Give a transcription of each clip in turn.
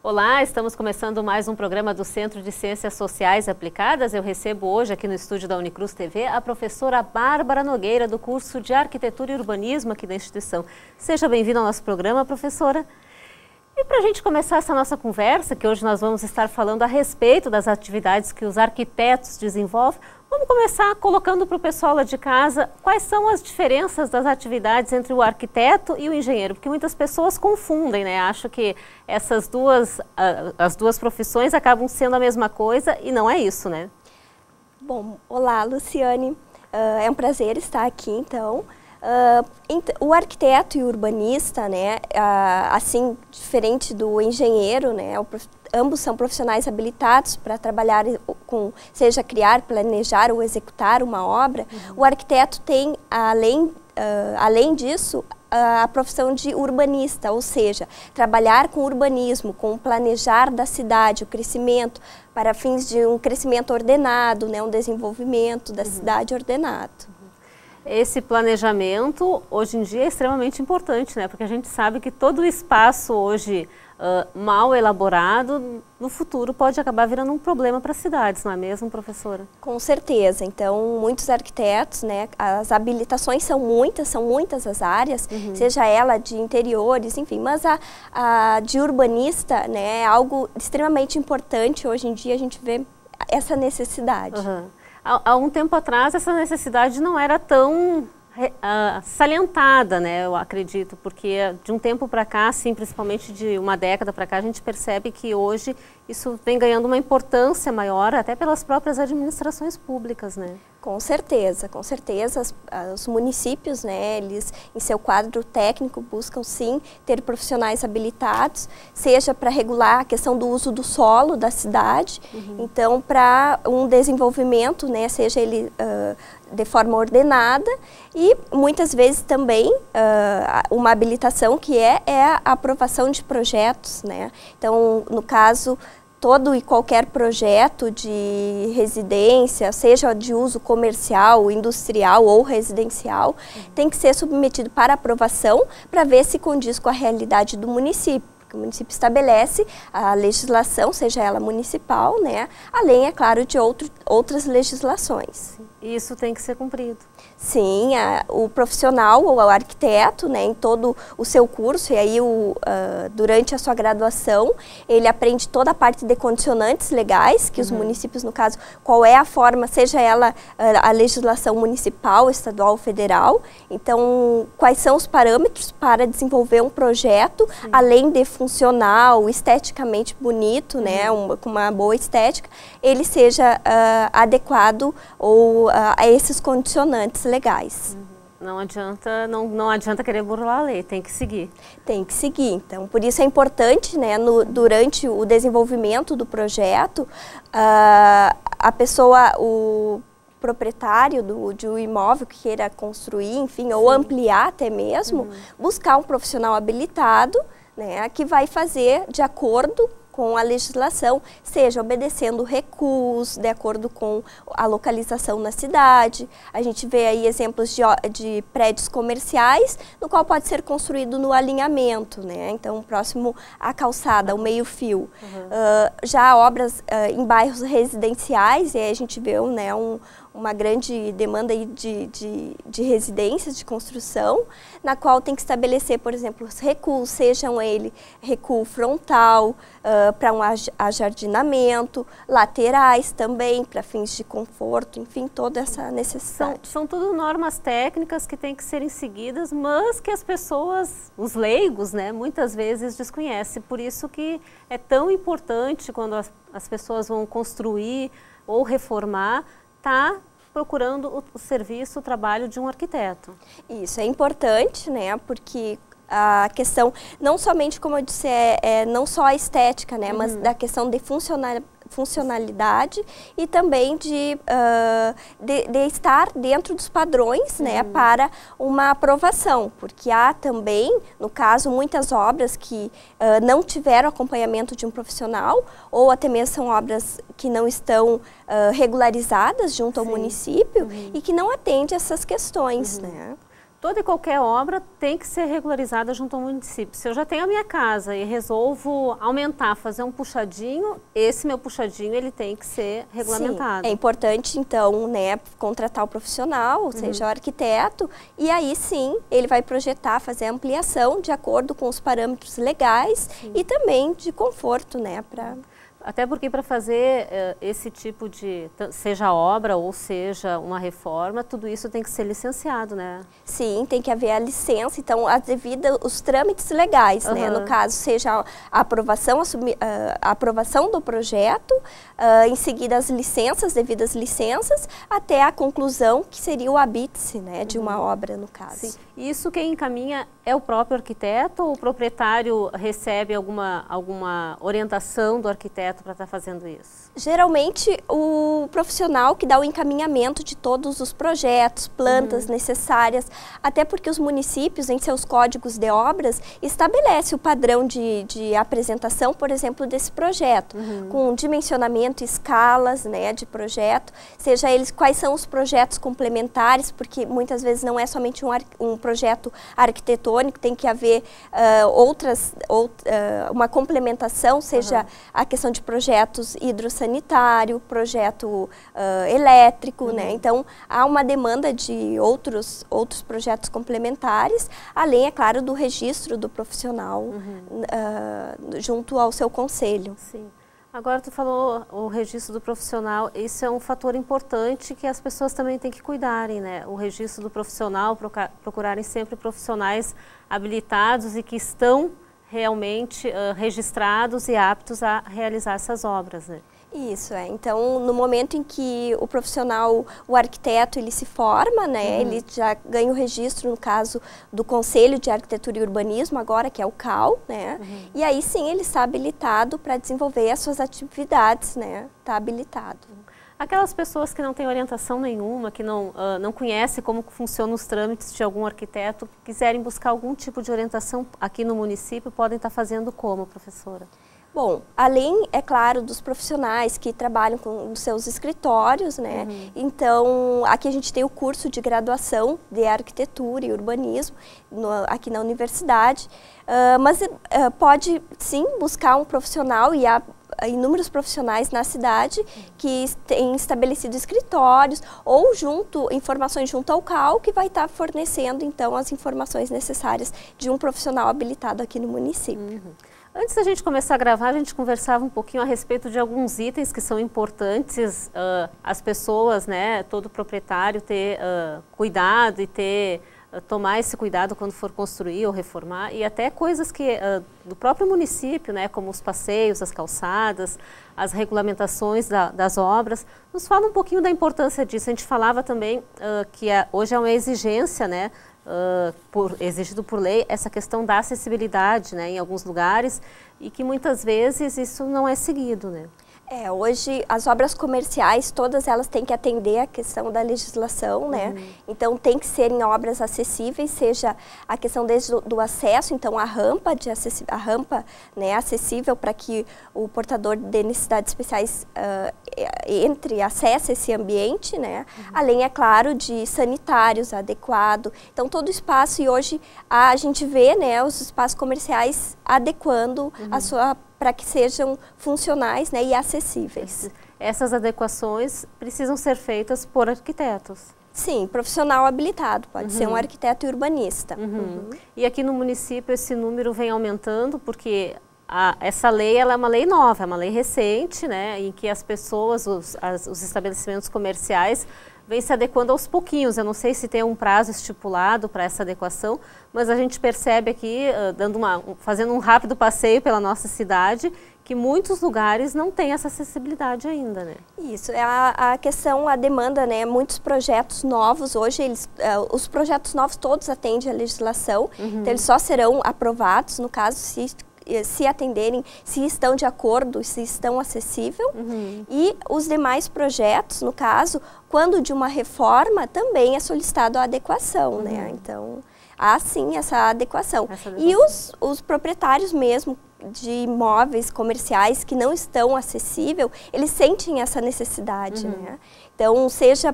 Olá, estamos começando mais um programa do Centro de Ciências Sociais Aplicadas. Eu recebo hoje aqui no estúdio da Unicruz TV a professora Bárbara Nogueira, do curso de Arquitetura e Urbanismo aqui da instituição. Seja bem-vinda ao nosso programa, professora. E para a gente começar essa nossa conversa, que hoje nós vamos estar falando a respeito das atividades que os arquitetos desenvolvem, vamos começar colocando para o pessoal lá de casa quais são as diferenças das atividades entre o arquiteto e o engenheiro, porque muitas pessoas confundem, né? Acham que essas as duas profissões acabam sendo a mesma coisa e não é isso, né? Bom, olá, Luciane. É um prazer estar aqui, então. O arquiteto e o urbanista, né, assim, diferente do engenheiro, né, ambos são profissionais habilitados para trabalhar com, seja criar, planejar ou executar uma obra. O arquiteto tem, além disso, a profissão de urbanista, ou seja, trabalhar com urbanismo, com o planejar da cidade, o crescimento, para fins de um crescimento ordenado, né, um desenvolvimento da cidade ordenado. Esse planejamento, hoje em dia, é extremamente importante, né? Porque a gente sabe que todo o espaço hoje mal elaborado, no futuro pode acabar virando um problema para as cidades, não é mesmo, professora? Com certeza. Então, muitos arquitetos, né, as habilitações são muitas as áreas, seja ela de interiores, enfim, mas a de urbanista, né, é algo extremamente importante. Hoje em dia a gente vê essa necessidade. Há um tempo atrás, essa necessidade não era tão salientada, né, eu acredito, porque de um tempo para cá, assim, principalmente de uma década para cá, a gente percebe que hoje isso vem ganhando uma importância maior, até pelas próprias administrações públicas, né? Com certeza, os municípios, né, eles em seu quadro técnico buscam sim ter profissionais habilitados, seja para regular a questão do uso do solo da cidade, então para um desenvolvimento, né, seja ele de forma ordenada e muitas vezes também uma habilitação que é a aprovação de projetos, né, então no caso todo e qualquer projeto de residência, seja de uso comercial, industrial ou residencial, tem que ser submetido para aprovação para ver se condiz com a realidade do município. O município estabelece a legislação, seja ela municipal, né, além, é claro, de outras legislações. E isso tem que ser cumprido. Sim, o profissional ou o arquiteto, né, em todo o seu curso, e aí durante a sua graduação, ele aprende toda a parte de condicionantes legais, que os municípios, no caso, qual é a forma, seja ela a legislação municipal, estadual ou federal, então quais são os parâmetros para desenvolver um projeto, além de funcional, esteticamente bonito, né, com uma boa estética, ele seja adequado ou a esses condicionantes legais. Não adianta querer burlar a lei, tem que seguir. Tem que seguir. Então, por isso é importante, né, durante o desenvolvimento do projeto, a pessoa, o proprietário de um imóvel que queira construir, enfim, ou ampliar até mesmo, buscar um profissional habilitado, né, que vai fazer de acordo com a legislação, seja obedecendo recuos, de acordo com a localização na cidade. A gente vê aí exemplos de prédios comerciais, no qual pode ser construído no alinhamento, né? Então, próximo à calçada, ao meio-fio. Já obras em bairros residenciais, e aí a gente vê, né, uma grande demanda aí de residências, de construção, na qual tem que estabelecer, por exemplo, os recuos, sejam ele recuo frontal, para um ajardinamento, laterais também, para fins de conforto, enfim, toda essa necessidade. São tudo normas técnicas que têm que serem seguidas, mas que as pessoas, os leigos, né, muitas vezes desconhecem. Por isso que é tão importante quando as pessoas vão construir ou reformar, tá procurando o serviço, o trabalho de um arquiteto. Isso é importante, né, porque a questão, não somente, como eu disse, não só a estética, né, mas da questão de funcionalidade e também de estar dentro dos padrões, né, para uma aprovação, porque há também, no caso, muitas obras que não tiveram acompanhamento de um profissional, ou até mesmo são obras que não estão regularizadas junto ao município e que não atendem essas questões, né. Toda e qualquer obra tem que ser regularizada junto ao município. Se eu já tenho a minha casa e resolvo aumentar, fazer um puxadinho, esse meu puxadinho ele tem que ser regulamentado. Sim, é importante então, né, contratar o profissional, seja o arquiteto, e aí sim ele vai projetar, fazer a ampliação de acordo com os parâmetros legais e também de conforto, né, Até porque para fazer esse tipo de, seja obra ou seja uma reforma, tudo isso tem que ser licenciado, né? Sim, tem que haver a licença, então os trâmites legais, né? No caso, seja a aprovação, a aprovação do projeto, em seguida as licenças, devidas licenças, até a conclusão, que seria o habite-se, né, de uma obra, no caso. Sim. Isso quem encaminha é o próprio arquiteto ou o proprietário recebe alguma orientação do arquiteto para estar fazendo isso? Geralmente, o profissional que dá o encaminhamento de todos os projetos, plantas necessárias, até porque os municípios, em seus códigos de obras, estabelecem o padrão de apresentação, por exemplo, desse projeto, com dimensionamento, escalas, né, de projeto, seja eles quais são os projetos complementares, porque muitas vezes não é somente um projeto arquitetônico, tem que haver uma complementação, seja a questão de projetos hidrossanitário, projeto elétrico, né? Então, há uma demanda de outros projetos complementares, além, é claro, do registro do profissional junto ao seu conselho. Sim. Agora tu falou o registro do profissional, isso é um fator importante que as pessoas também têm que cuidarem, né? O registro do profissional, procurarem sempre profissionais habilitados e que estão realmente registrados e aptos a realizar essas obras, né? Isso, então no momento em que o profissional, o arquiteto, ele se forma, né, ele já ganha o registro, no caso do Conselho de Arquitetura e Urbanismo, agora que é o CAU, né, e aí sim ele está habilitado para desenvolver as suas atividades, né, está habilitado. Aquelas pessoas que não têm orientação nenhuma, que não conhecem como funcionam os trâmites de algum arquiteto, quiserem buscar algum tipo de orientação aqui no município, podem estar fazendo como, professora? Bom, além, é claro, dos profissionais que trabalham com os seus escritórios, né? Então, aqui a gente tem o curso de graduação de arquitetura e urbanismo aqui na universidade, mas pode sim buscar um profissional e há inúmeros profissionais na cidade que têm estabelecido escritórios ou informações junto ao CAU, que vai estar fornecendo então as informações necessárias de um profissional habilitado aqui no município. Antes da gente começar a gravar, a gente conversava um pouquinho a respeito de alguns itens que são importantes as pessoas, né, todo proprietário ter cuidado e tomar esse cuidado quando for construir ou reformar, e até coisas que do próprio município, né, como os passeios, as calçadas, as regulamentações das obras. Nos fala um pouquinho da importância disso. A gente falava também que hoje é uma exigência, né, exigido por lei, essa questão da acessibilidade, né, em alguns lugares, e que muitas vezes isso não é seguido, né? Hoje as obras comerciais, todas elas têm que atender a questão da legislação, né? Então tem que serem obras acessíveis, seja a questão desde do acesso, então a rampa, né, acessível para que o portador de necessidades especiais acesse esse ambiente, né? Além, é claro, de sanitários adequado. Então todo o espaço, e hoje a gente vê, né, os espaços comerciais adequando a sua para que sejam funcionais, né, e acessíveis. Essas adequações precisam ser feitas por arquitetos? Sim, profissional habilitado, pode ser um arquiteto e urbanista. E aqui no município esse número vem aumentando porque essa lei ela é uma lei nova, é uma lei recente, né, em que as pessoas, os estabelecimentos comerciais vem se adequando aos pouquinhos. Eu não sei se tem um prazo estipulado para essa adequação, mas a gente percebe aqui, fazendo um rápido passeio pela nossa cidade, que muitos lugares não têm essa acessibilidade ainda, né? Isso, é a questão, a demanda, né? Muitos projetos novos, hoje os projetos novos todos atendem à legislação, então eles só serão aprovados, no caso, se atenderem, se estão de acordo, se estão acessíveis. E os demais projetos, no caso, quando de uma reforma, também é solicitado a adequação, né? Então, há sim essa adequação. E os proprietários mesmo de imóveis comerciais que não estão acessíveis, eles sentem essa necessidade, né? Então, seja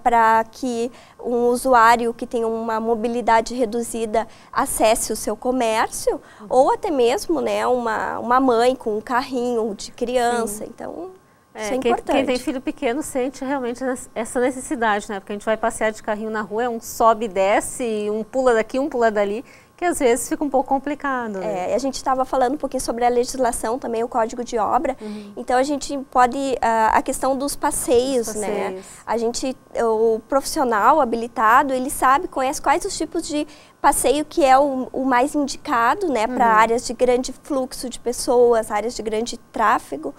para que um usuário que tem uma mobilidade reduzida acesse o seu comércio, ou até mesmo, né, uma mãe com um carrinho de criança. Sim. Então, isso é importante. Quem tem filho pequeno sente realmente essa necessidade, né? Porque a gente vai passear de carrinho na rua, é um sobe e desce, um pula daqui, um pula dali, que às vezes fica um pouco complicado. Né? A gente estava falando um pouquinho sobre a legislação também, o Código de Obra. Então a gente pode, a questão dos passeios, né? O profissional habilitado, ele sabe, conhece quais os tipos de passeio que é o mais indicado, né? Para áreas de grande fluxo de pessoas, áreas de grande tráfego.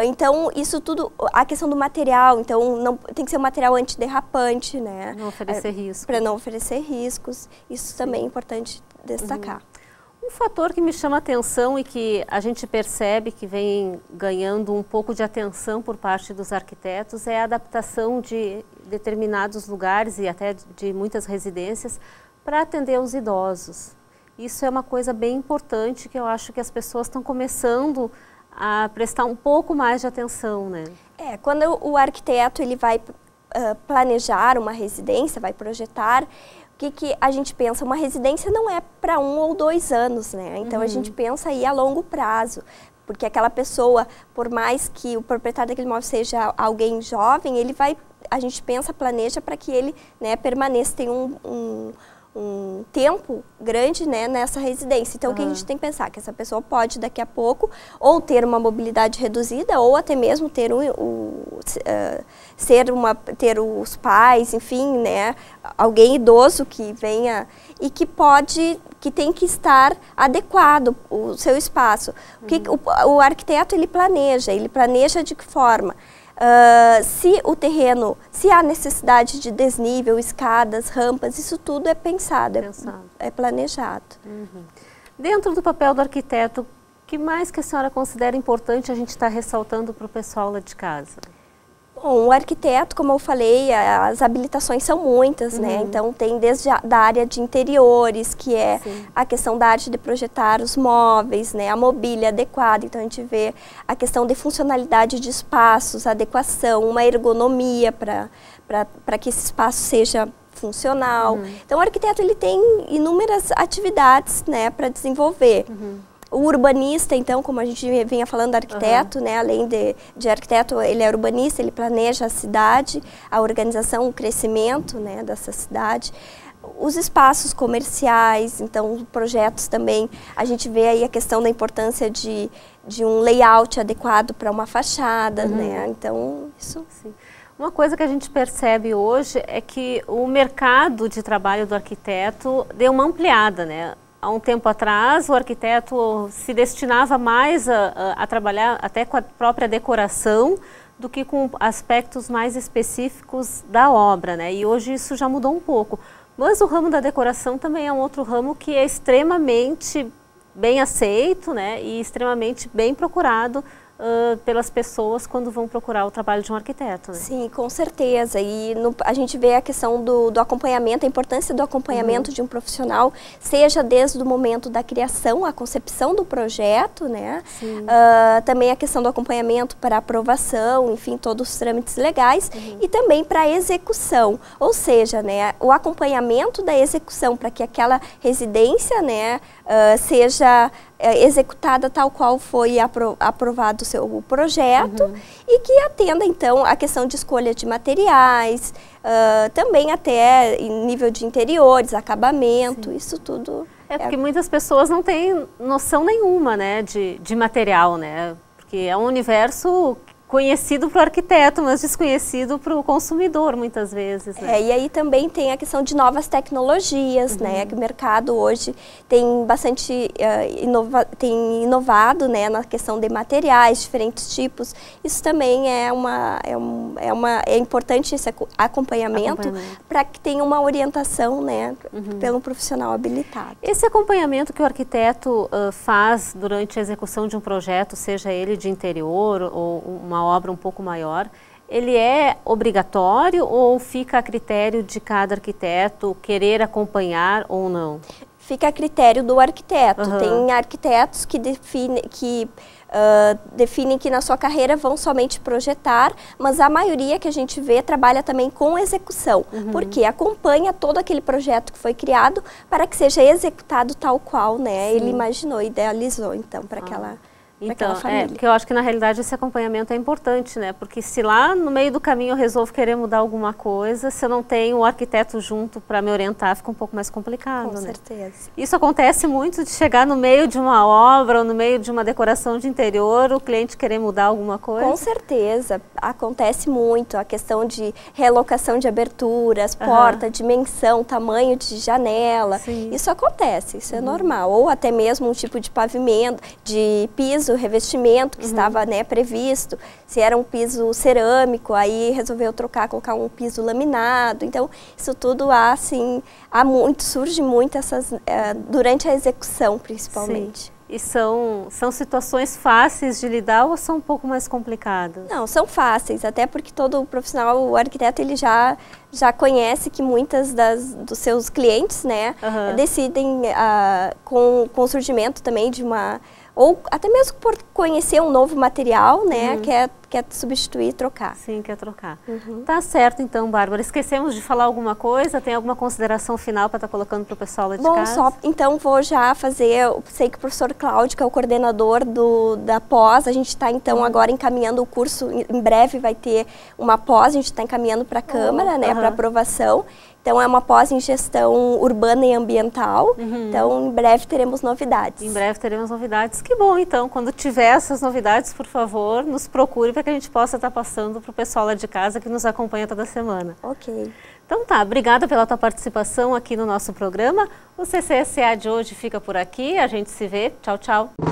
Então, isso tudo, a questão do material, então não, tem que ser um material antiderrapante, né? Não oferecer riscos. Para não oferecer riscos, isso também é importante destacar. Um fator que me chama a atenção e que a gente percebe que vem ganhando um pouco de atenção por parte dos arquitetos é a adaptação de determinados lugares e até de muitas residências para atender os idosos. Isso é uma coisa bem importante que eu acho que as pessoas estão começando a prestar um pouco mais de atenção, né? Quando o arquiteto ele vai planejar uma residência, vai projetar, o que a gente pensa? Uma residência não é para 1 ou 2 anos, né? Então a gente pensa aí a longo prazo, porque aquela pessoa, por mais que o proprietário daquele imóvel seja alguém jovem, a gente pensa, planeja para que ele, né, permaneça, tenha um tempo grande, né, nessa residência. Então, o que a gente tem que pensar? Que essa pessoa pode, daqui a pouco, ou ter uma mobilidade reduzida, ou até mesmo ter ter os pais, enfim, né, alguém idoso que venha e que tem que estar adequado o seu espaço. O arquiteto, ele planeja de que forma? Se o terreno, se há necessidade de desnível, escadas, rampas, isso tudo é pensado. É planejado. Dentro do papel do arquiteto, o que mais que a senhora considera importante a gente estar ressaltando para o pessoal lá de casa? Bom, o arquiteto, como eu falei, as habilitações são muitas, né? Então tem desde da área de interiores, que é a questão da arte de projetar os móveis, né? A mobília adequada, então a gente vê a questão de funcionalidade de espaços, adequação, uma ergonomia para que esse espaço seja funcional. Então o arquiteto ele tem inúmeras atividades, né, para desenvolver. O urbanista, então, como a gente vinha falando, arquiteto, né, além de arquiteto, ele é urbanista, ele planeja a cidade, a organização, o crescimento, né, dessa cidade. Os espaços comerciais, então, projetos também, a gente vê aí a questão da importância de um layout adequado para uma fachada, né, então, isso... Sim. Uma coisa que a gente percebe hoje é que o mercado de trabalho do arquiteto deu uma ampliada, né? Há um tempo atrás, o arquiteto se destinava mais a trabalhar até com a própria decoração do que com aspectos mais específicos da obra, né? E hoje isso já mudou um pouco. Mas o ramo da decoração também é um outro ramo que é extremamente bem aceito, né? E extremamente bem procurado pelas pessoas quando vão procurar o trabalho de um arquiteto, né? Sim, com certeza. E a gente vê a questão do acompanhamento, a importância do acompanhamento de um profissional, seja desde o momento da criação, a concepção do projeto, né? Também a questão do acompanhamento para aprovação, enfim, todos os trâmites legais, e também para a execução. Ou seja, né, o acompanhamento da execução para que aquela residência, né, seja executada tal qual foi aprovado o seu projeto e que atenda, então, a questão de escolha de materiais, também até em nível de interiores, acabamento, isso tudo. Porque muitas pessoas não têm noção nenhuma, né, de material, né, porque é um universo conhecido para o arquiteto, mas desconhecido para o consumidor, muitas vezes. Né? E aí também tem a questão de novas tecnologias, né? Que o mercado hoje tem bastante tem inovado, né, na questão de materiais, diferentes tipos. Isso também é importante esse acompanhamento para que tenha uma orientação, né, pelo profissional habilitado. Esse acompanhamento que o arquiteto faz durante a execução de um projeto, seja ele de interior ou uma obra um pouco maior, ele é obrigatório ou fica a critério de cada arquiteto querer acompanhar ou não? Fica a critério do arquiteto. Tem arquitetos que definem que na sua carreira vão somente projetar, mas a maioria que a gente vê trabalha também com execução, porque acompanha todo aquele projeto que foi criado para que seja executado tal qual, né? Ele imaginou, idealizou, então, para aquela... Então, porque eu acho que na realidade esse acompanhamento é importante, né? Porque se lá no meio do caminho eu resolvo querer mudar alguma coisa, se eu não tenho o arquiteto junto para me orientar, fica um pouco mais complicado, Com né? certeza. Isso acontece muito de chegar no meio de uma obra ou no meio de uma decoração de interior, o cliente querer mudar alguma coisa? Com certeza, acontece muito a questão de relocação de aberturas, porta, dimensão, tamanho de janela. Sim. Isso acontece, isso é normal. Ou até mesmo um tipo de pavimento, de piso, revestimento que estava, né, previsto. Se era um piso cerâmico, aí resolveu trocar, colocar um piso laminado. Então, isso tudo surge muito durante a execução, principalmente. Sim. E são situações fáceis de lidar ou são um pouco mais complicadas? Não, são fáceis, até porque todo profissional, o arquiteto, ele já conhece que muitas dos seus clientes, né, decidem com o surgimento também de ou até mesmo por conhecer um novo material, né, quer substituir, trocar. Sim, quer trocar. Tá certo então, Bárbara. Esquecemos de falar alguma coisa? Tem alguma consideração final para estar colocando para o pessoal lá de casa? Então vou já fazer, eu sei que o professor Cláudio, que é o coordenador da pós, a gente está então agora encaminhando o curso, em breve vai ter uma pós, a gente está encaminhando para a Câmara, né, para aprovação. Então, é uma pós em gestão urbana e ambiental. Então, em breve teremos novidades. Em breve teremos novidades. Que bom, então. Quando tiver essas novidades, por favor, nos procure para que a gente possa estar passando para o pessoal lá de casa que nos acompanha toda semana. Ok. Então tá, obrigada pela tua participação aqui no nosso programa. O CCSA de hoje fica por aqui. A gente se vê. Tchau, tchau.